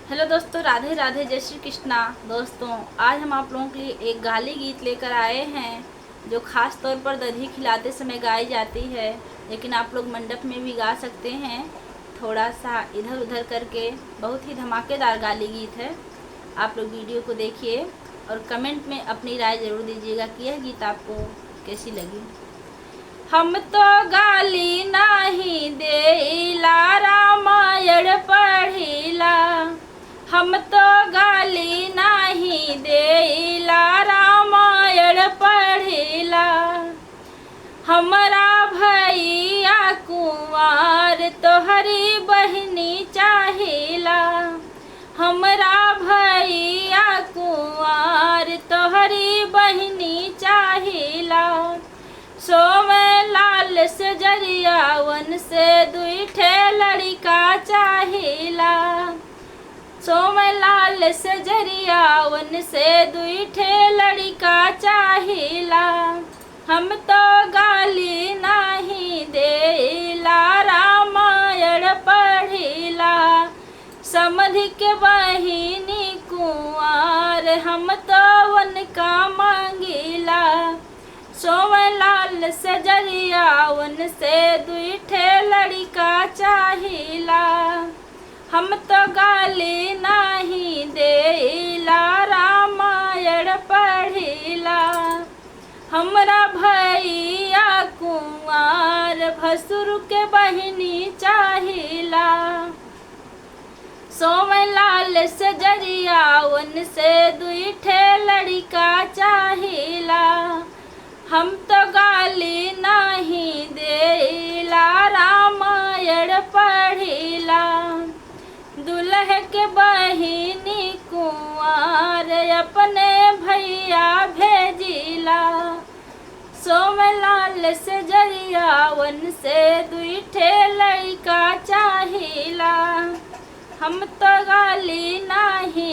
Hello दोस्तों, राधे राधे, जय श्री कृष्णा। दोस्तों, आज हम आप लोगों के लिए एक गाली गीत लेकर आए हैं जो ख़ास तौर पर दही खिलाते समय गाई जाती है, लेकिन आप लोग मंडप में भी गा सकते हैं थोड़ा सा इधर उधर करके। बहुत ही धमाकेदार गाली गीत है। आप लोग वीडियो को देखिए और कमेंट में अपनी राय ज़रूर दीजिएगा कि यह गीत आपको कैसी लगी। हम तो गाली नहीं देला, रामायण पढ़िला। हम तो गाली नहीं देला, रामायण पढ़िला। हमरा भैया कुंवार तोहरी बहिनी चाहिला। हमरा भैया कुंवार तोहरी बहिनी चाहिला। सोमलाल सजरिया वन से दुईठे लड़का चाहिला। सोमलाल सजरिया वन से दुईठे लड़का चाहिला। हम तो गाली नहीं देला, रामायण पढ़िला। समधि के बहिनी कुंवार हम तो वन का मांगिला। सोमलाल सजरिया वन से दुईठे लड़का चाहिला। हम तो गाली नहीं देला, रामायण पढ़िला। हमरा भैया कुंवार भसुर के बहिनी चाहिला। सोमलाल सजरिया वन से दुईठे लड़का चाहिला। हम तो गाली नहीं देला, रामायण पढ़िला। दुल्हे के बहिनी कुंवार अपने भैया भेजिला। सोमलाल सजरिया वन से दुईठे लड़का चाहिला। हम तो गाली नहीं